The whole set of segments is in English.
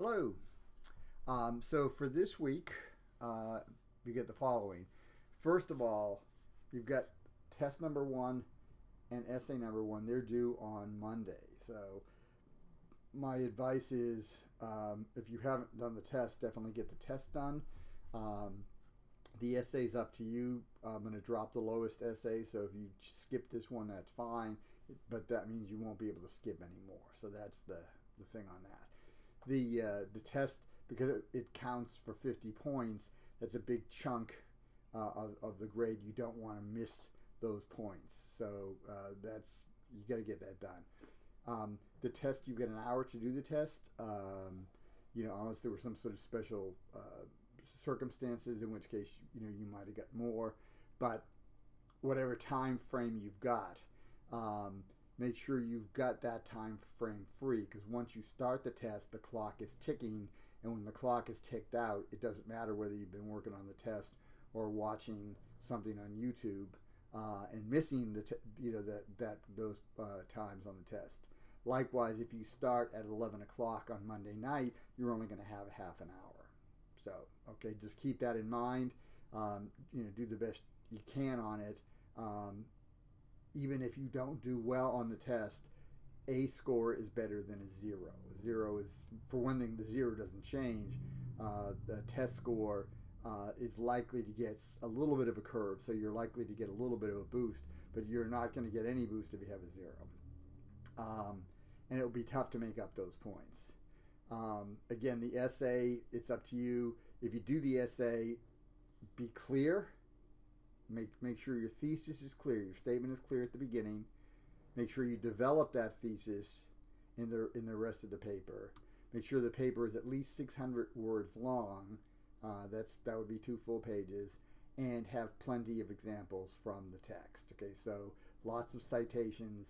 Hello. So for this week, we get the following. First of all, you've got test number one and essay number one. They're due on Monday. So my advice is, if you haven't done the test, definitely get the test done. The essay's up to you. I'm going to drop the lowest essay, so if you skip this one, that's fine. But that means you won't be able to skip anymore. So that's the thing on that. The test, because it counts for 50 points, that's a big chunk of the grade. You don't want to miss those points. So you got to get that done. The test, you get an hour to do the test. Unless there were some sort of special circumstances, in which case you might have got more. But whatever time frame you've got, make sure you've got that time frame free, because once you start the test, the clock is ticking, and when the clock is ticked out, it doesn't matter whether you've been working on the test or watching something on YouTube and missing those times on the test. Likewise, if you start at 11 o'clock on Monday night, you're only going to have half an hour. So, okay, just keep that in mind. Do the best you can on it. Even if you don't do well on the test, a score is better than a zero. A zero is, for one thing, the zero doesn't change. The test score is likely to get a little bit of a curve, so you're likely to get a little bit of a boost, but you're not going to get any boost if you have a zero. And it'll be tough to make up those points. Again, the essay, it's up to you. If you do the essay, be clear. Make sure your thesis is clear. Your statement is clear at the beginning. Make sure you develop that thesis in the rest of the paper. Make sure the paper is at least 600 words long. That would be 2 full pages, and have plenty of examples from the text. Okay, so lots of citations.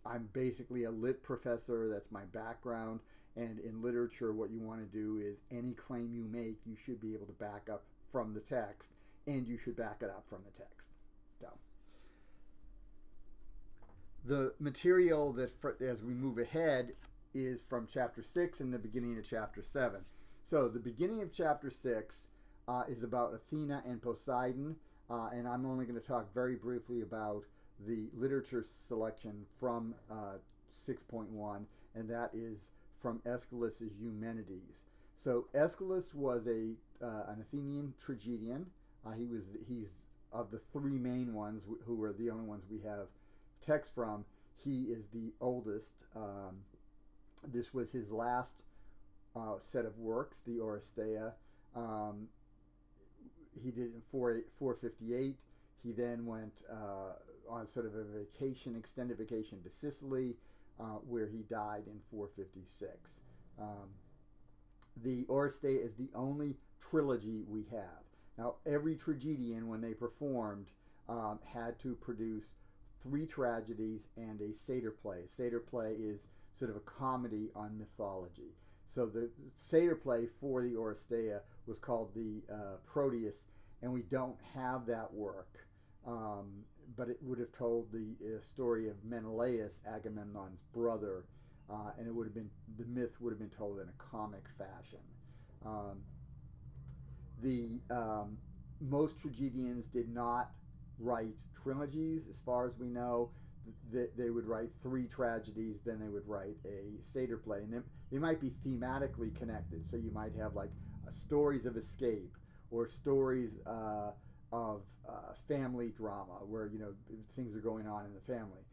I'm basically a lit professor. That's my background. And in literature, what you want to do is any claim you make, you should be able to back up from the text, and you should back it up from the text. So the material that, as we move ahead, is from Chapter 6 and the beginning of Chapter 7. So the beginning of Chapter 6 is about Athena and Poseidon, and I'm only going to talk very briefly about the literature selection from 6.1, and that is from Aeschylus's Eumenides. So Aeschylus was an Athenian tragedian. He's of the 3 main ones, who are the only ones we have text from. He is the oldest. This was his last set of works, the Oresteia. He did it in 458. He then went on sort of a extended vacation to Sicily, where he died in 456. The Oresteia is the only trilogy we have. Now, every tragedian, when they performed, had to produce 3 tragedies and a satyr play. Satyr play is sort of a comedy on mythology. So the satyr play for the Oresteia was called the Proteus, and we don't have that work. But it would have told the story of Menelaus, Agamemnon's brother, and the myth would have been told in a comic fashion. Most tragedians did not write trilogies, as far as we know. They would write 3 tragedies, then they would write a satyr play, and they might be thematically connected. So you might have like stories of escape, or stories of family drama, where things are going on in the family.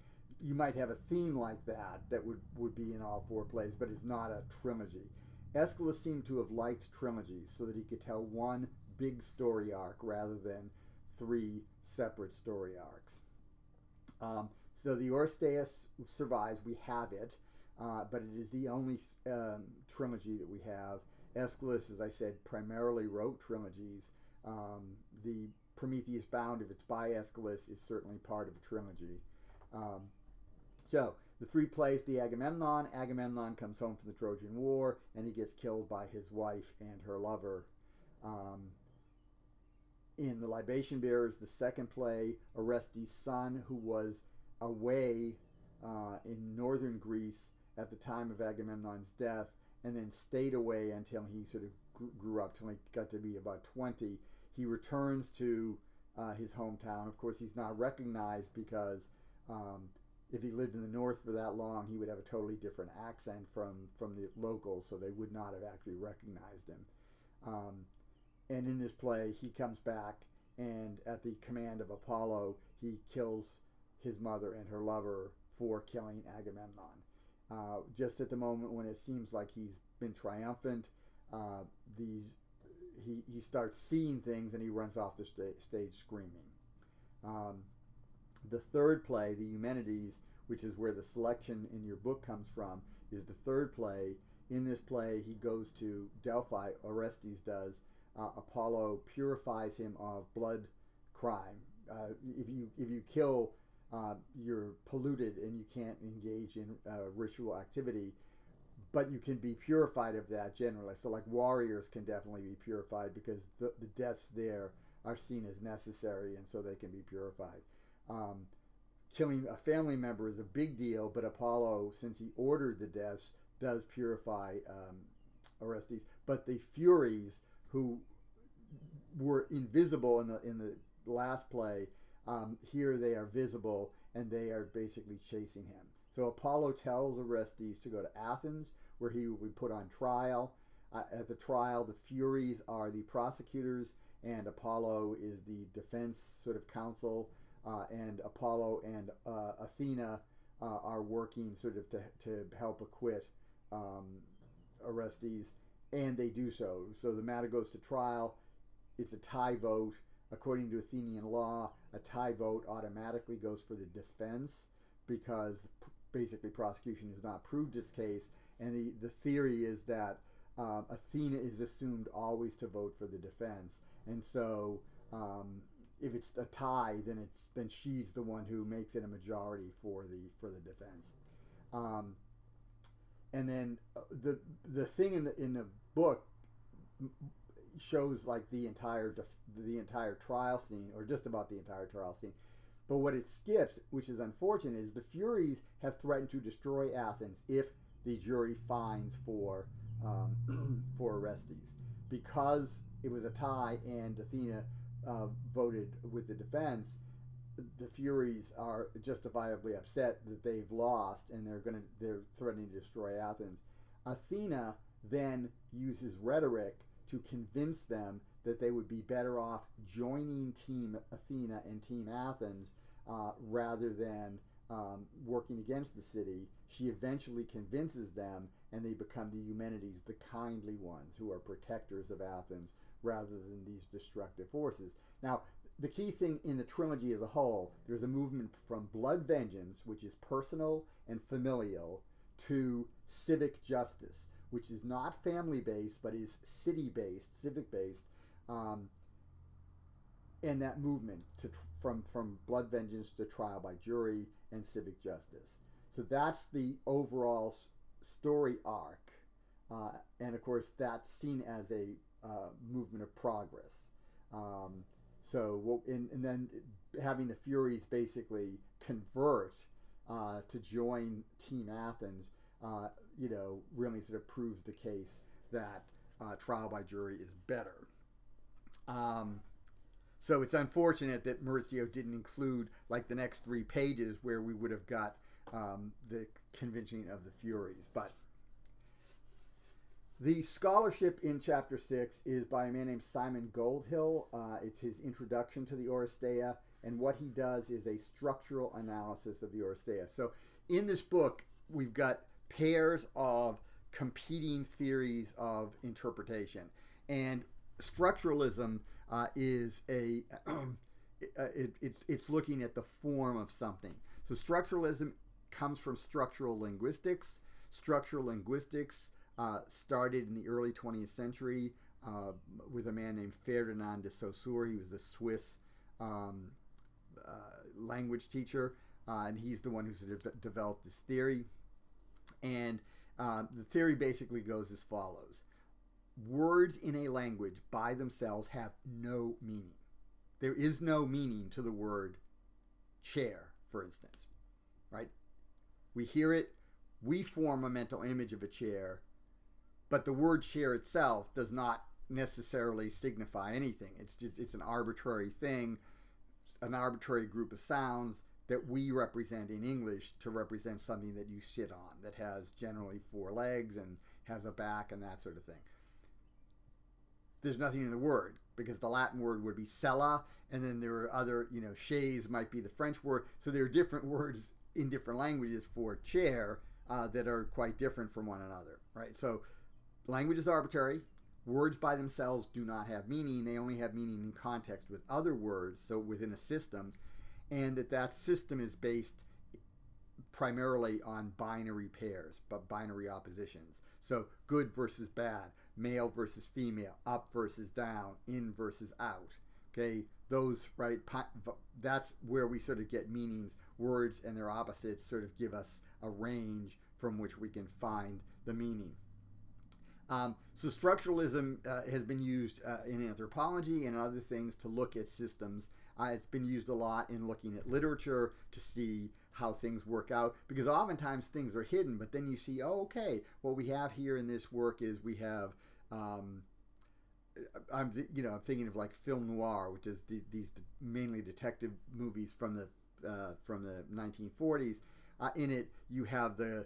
You might have a theme like that would be in all 4 plays, but it's not a trilogy. Aeschylus seemed to have liked trilogies so that he could tell one big story arc rather than 3 separate story arcs. So the Oresteia survives. We have it, but it is the only trilogy that we have. Aeschylus, as I said, primarily wrote trilogies. The Prometheus Bound, if it's by Aeschylus, is certainly part of a trilogy. So the 3 plays, the Agamemnon comes home from the Trojan War, and he gets killed by his wife and her lover. In the Libation Bearers, the 2nd play, Orestes' son, who was away in northern Greece at the time of Agamemnon's death, and then stayed away until he sort of grew up, till he got to be about 20. He returns to his hometown. Of course, he's not recognized because if he lived in the North for that long, he would have a totally different accent from the locals, so they would not have actually recognized him. And in this play, he comes back, and at the command of Apollo, he kills his mother and her lover for killing Agamemnon. Just at the moment when it seems like he's been triumphant, he starts seeing things, and he runs off the stage screaming. The third play, the Eumenides, which is where the selection in your book comes from, is the third play. In this play, he goes to Delphi, Orestes does. Apollo purifies him of blood crime. If you kill, you're polluted and you can't engage in ritual activity, but you can be purified of that generally. So like warriors can definitely be purified because the deaths there are seen as necessary, and so they can be purified. Killing a family member is a big deal, but Apollo, since he ordered the deaths, does purify Orestes. But the Furies, who were invisible in the last play, here they are visible, and they are basically chasing him. So Apollo tells Orestes to go to Athens, where he will be put on trial. At the trial, the Furies are the prosecutors, and Apollo is the defense sort of counsel. And Apollo and Athena are working sort of to help acquit Orestes, and they do so. So the matter goes to trial. It's a tie vote. According to Athenian law, a tie vote automatically goes for the defense because basically prosecution has not proved its case. And the theory is that Athena is assumed always to vote for the defense. And so if it's a tie, then she's the one who makes it a majority for the defense. And then the thing in the book shows like the entire trial scene, or just about the entire trial scene. But what it skips, which is unfortunate, is the Furies have threatened to destroy Athens if the jury finds for Orestes. Because it was a tie and Athena voted with the defense, the Furies are justifiably upset that they've lost, and they're threatening to destroy Athens. Athena then uses rhetoric to convince them that they would be better off joining Team Athena and Team Athens rather than working against the city. She eventually convinces them, and they become the Eumenides, the kindly ones who are protectors of Athens rather than these destructive forces. Now, the key thing in the trilogy as a whole, there's a movement from blood vengeance, which is personal and familial, to civic justice, which is not family-based, but is city-based, civic-based, and that movement from blood vengeance to trial by jury and civic justice. So that's the overall story arc, and of course that's seen as a movement of progress. And then having the Furies basically convert to join Team Athens, really sort of proves the case that trial by jury is better. So it's unfortunate that Maurizio didn't include like the next 3 pages where we would have got the convincing of the Furies. But the scholarship in Chapter 6 is by a man named Simon Goldhill. It's his introduction to the Oresteia, and what he does is a structural analysis of the Oresteia. So in this book, we've got pairs of competing theories of interpretation, and structuralism is it's looking at the form of something. So structuralism comes from structural linguistics. Structural linguistics started in the early 20th century with a man named Ferdinand de Saussure. He was a Swiss language teacher, and he's the one who sort of developed this theory. And the theory basically goes as follows. Words in a language by themselves have no meaning. There is no meaning to the word chair, for instance, right? We hear it, we form a mental image of a chair, but the word chair itself does not necessarily signify anything. It's an arbitrary thing, an arbitrary group of sounds that we represent in English to represent something that you sit on, that has generally 4 legs and has a back and that sort of thing. There's nothing in the word, because the Latin word would be sella, and then there are other, chaise might be the French word. So there are different words in different languages for chair that are quite different from one another, right? So language is arbitrary. Words by themselves do not have meaning. They only have meaning in context with other words, so within a system, and that system is based primarily on binary pairs, but binary oppositions. So good versus bad, male versus female, up versus down, in versus out. Okay, those, right, that's where we sort of get meanings. Words and their opposites sort of give us a range from which we can find the meaning. So structuralism has been used in anthropology and other things to look at systems. It's been used a lot in looking at literature to see how things work out, because oftentimes things are hidden, but then you see, oh, okay, what we have here in this work is we have, I'm thinking of like film noir, which is these mainly detective movies from the 1940s. In it, you have the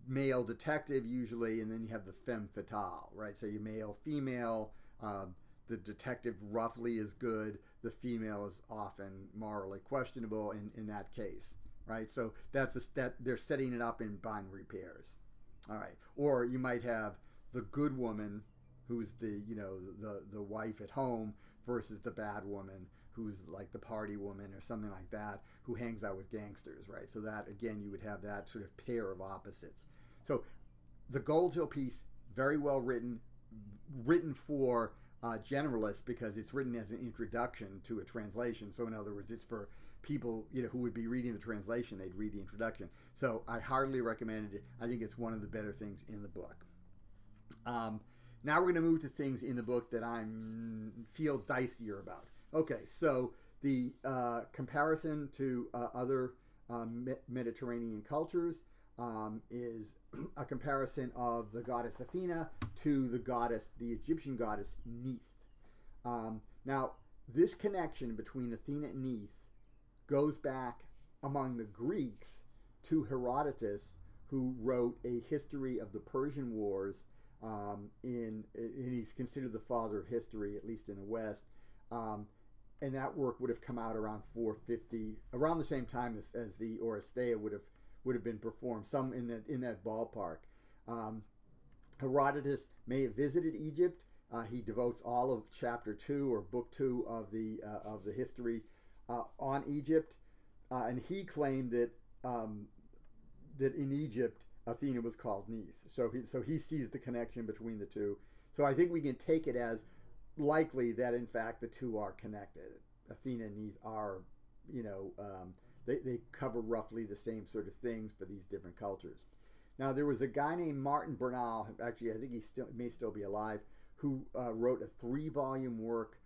male detective usually, and then you have the femme fatale, right? So you male, female. The detective roughly is good. The female is often morally questionable in that case, right? So that they're setting it up in binary pairs. All right. Or you might have the good woman, who's the wife at home, versus the bad woman, who's like the party woman or something like that, who hangs out with gangsters, right? So that, again, you would have that sort of pair of opposites. So the Goldhill piece, very well written for generalists, because it's written as an introduction to a translation. So in other words, it's for people who would be reading the translation. They'd read the introduction. So I heartily recommend it. I think it's one of the better things in the book. Now we're going to move to things in the book that I feel dicier about. Okay, so the comparison to other Mediterranean cultures is a comparison of the goddess Athena to the Egyptian goddess Neith. Now, this connection between Athena and Neith goes back among the Greeks to Herodotus, who wrote a history of the Persian Wars, and he's considered the father of history, at least in the West. And that work would have come out around 450, around the same time as the Oresteia would have been performed, some in that ballpark. Herodotus may have visited Egypt. He devotes all of chapter 2 or book 2 of the history on Egypt, and he claimed that in Egypt Athena was called Neith. So he sees the connection between the two. So I think we can take it as likely that in fact the two are connected. Athena and Neith are, they cover roughly the same sort of things for these different cultures. Now, there was a guy named Martin Bernal, actually I think he may still be alive, who wrote a 3-volume work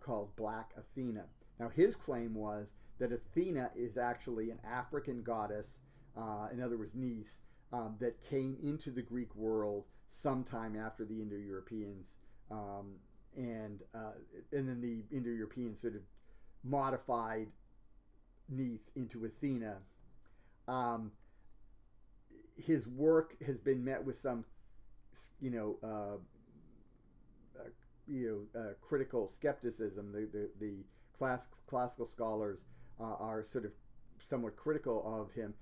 called Black Athena. Now, his claim was that Athena is actually an African goddess, in other words, Neith, that came into the Greek world sometime after the Indo-Europeans, and then the Indo-Europeans sort of modified Neith into Athena. His work has been met with some, critical skepticism. The classical scholars are sort of somewhat critical of him,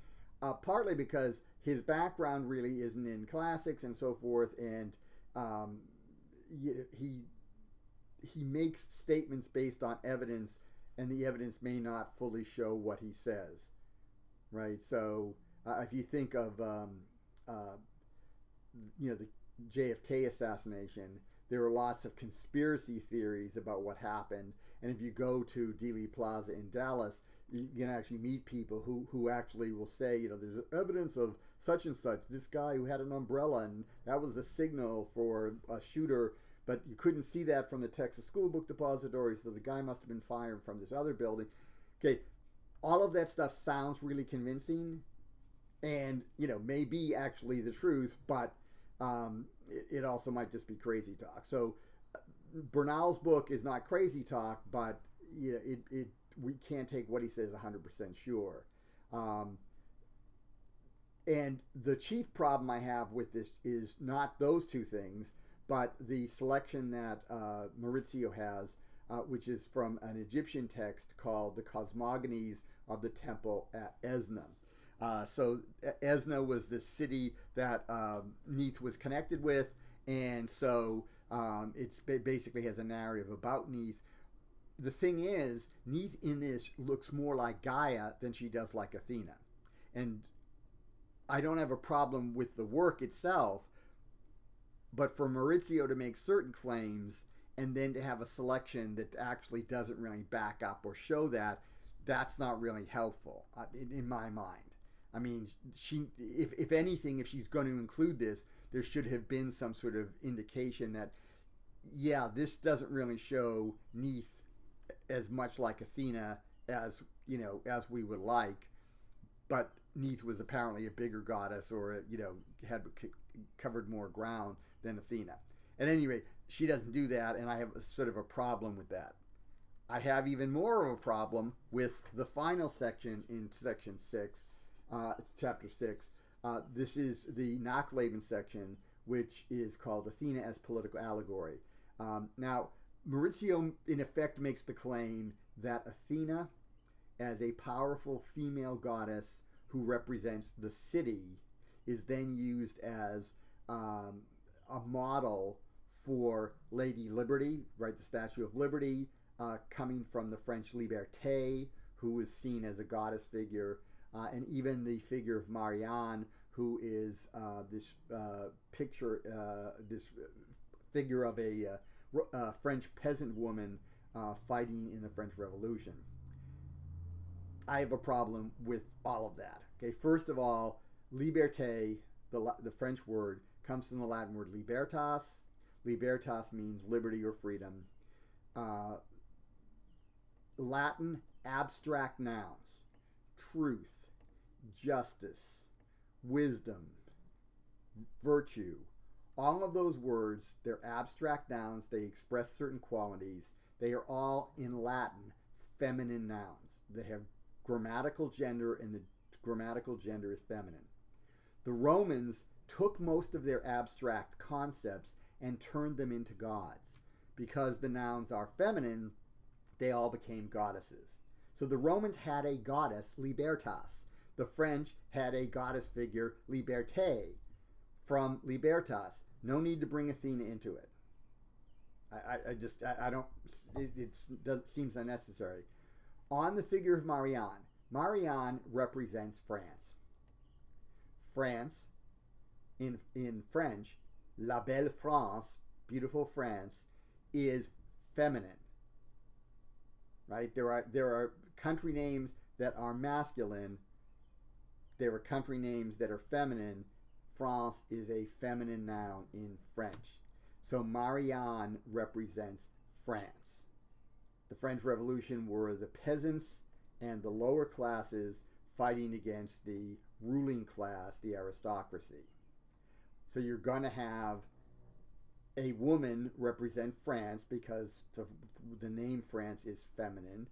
partly because his background really isn't in classics and so forth, and he makes statements based on evidence, and the evidence may not fully show what he says, right? So if you think of the JFK assassination, there are lots of conspiracy theories about what happened, and if you go to Dealey Plaza in Dallas, you can actually meet people who actually will say, there's evidence of such and such, this guy who had an umbrella, and that was a signal for a shooter, but you couldn't see that from the Texas School Book Depository, so the guy must have been fired from this other building. Okay, all of that stuff sounds really convincing, and may be actually the truth, but it also might just be crazy talk. So Bernal's book is not crazy talk, but we can't take what he says 100% sure. And the chief problem I have with this is not those two things, but the selection that Maurizio has, which is from an Egyptian text called the Cosmogonies of the Temple at Esna. So Esna was the city that Neith was connected with, and so it basically has a narrative about Neith. The thing is, Neith in this looks more like Gaia than she does like Athena. And I don't have a problem with the work itself, but for Maurizio to make certain claims and then to have a selection that actually doesn't really back up or show that, that's not really helpful in my mind. I mean, if anything, if she's going to include this, there should have been some sort of indication that, yeah, this doesn't really show Neith as much like Athena as we would like, but Neith was apparently a bigger goddess, or had covered more ground than Athena. At any rate, she doesn't do that, and I have sort of a problem with that. I have even more of a problem with the final section in section 6, chapter 6. This is the Nachleben section, which is called Athena as Political Allegory. Now, Maurizio, in effect, makes the claim that Athena, as a powerful female goddess who represents the city, is then used as a model for Lady Liberty, right? The Statue of Liberty, coming from the French Liberté, who is seen as a goddess figure, and even the figure of Marianne, who is this figure of a French peasant woman fighting in the French Revolution. I have a problem with all of that. Okay, first of all, liberté, the French word, comes from the Latin word libertas. Libertas means liberty or freedom. Latin abstract nouns: truth, justice, wisdom, virtue. All of those words, they're abstract nouns. They express certain qualities. They are all, in Latin, feminine nouns. They have grammatical gender, and the grammatical gender is feminine. The Romans took most of their abstract concepts and turned them into gods. Because the nouns are feminine, they all became goddesses. So the Romans had a goddess, Libertas. The French had a goddess figure, Liberté, from Libertas. No need to bring Athena into it. It seems unnecessary. On the figure of Marianne, Marianne represents France. France, in French, La Belle France, beautiful France, is feminine. Right? There are country names that are masculine. There are country names that are feminine. France is a feminine noun in French. So Marianne represents France. The French Revolution were the peasants and the lower classes fighting against the ruling class, the aristocracy. So you're going to have a woman represent France because the name France is feminine.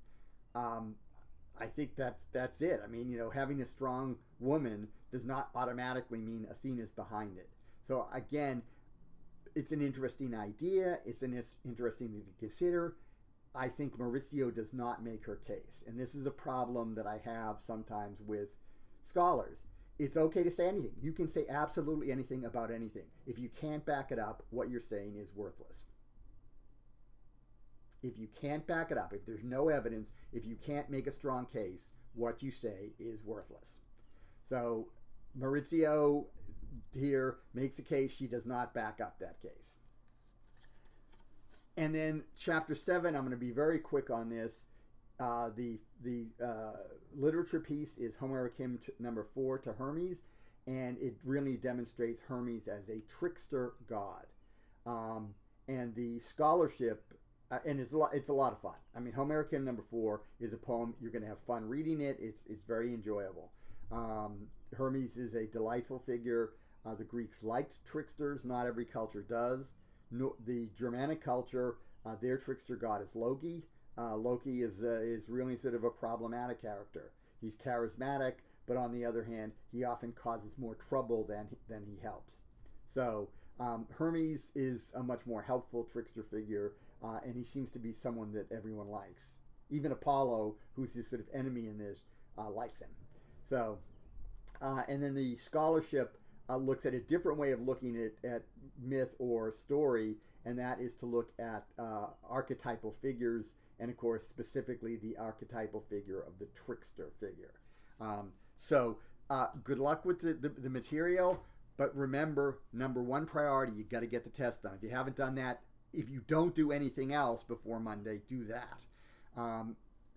I think that's it. I mean, having a strong woman does not automatically mean Athena's behind it. So again, it's an interesting idea. It's an interesting thing to consider. I think Maurizio does not make her case. And this is a problem that I have sometimes with scholars. It's okay to say anything. You can say absolutely anything about anything. If you can't back it up, what you're saying is worthless. If you can't back it up, if there's no evidence, if you can't make a strong case, what you say is worthless. So Maurizio here makes a case. She does not back up that case. And then chapter 7, I'm going to be very quick on this. The literature piece is Homeric hymn number 4 to Hermes, and it really demonstrates Hermes as a trickster god. And the scholarship, and it's a lot of fun. I mean, Homeric hymn number 4 is a poem. You're going to have fun reading it. It's very enjoyable. Hermes is a delightful figure. The Greeks liked tricksters. Not every culture does. No, the Germanic culture, their trickster god is Loki. Loki is really sort of a problematic character. He's charismatic, but on the other hand, he often causes more trouble than he helps. So Hermes is a much more helpful trickster figure, and he seems to be someone that everyone likes. Even Apollo, who's his sort of enemy in this, likes him. So, and then the scholarship looks at a different way of looking at myth or story, and that is to look at archetypal figures, and of course specifically the archetypal figure of the trickster figure. So good luck with the material, but remember, number one priority, you got to get the test done. If you haven't done that, if you don't do anything else before Monday, do that.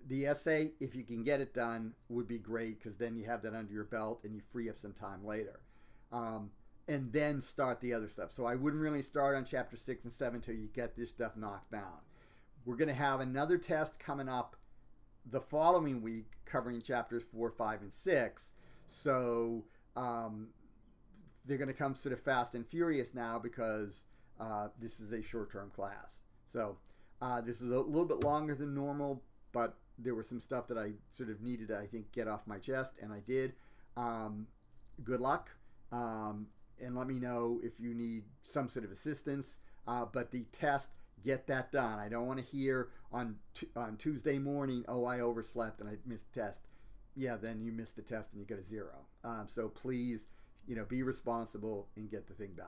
The essay, if you can get it done, would be great, because then you have that under your belt and you free up some time later. And then start the other stuff. So I wouldn't really start on chapter 6 and 7 until you get this stuff knocked down. We're going to have another test coming up the following week covering chapters 4, 5, and 6. So they're going to come sort of fast and furious now, because this is a short-term class. So this is a little bit longer than normal, but there was some stuff that I sort of needed to, I think, get off my chest, and I did. Good luck. And let me know if you need some sort of assistance. But the test, get that done. I don't want to hear on Tuesday morning, oh, I overslept and I missed the test. Yeah, then you missed the test and you get a 0. So please, be responsible and get the thing done.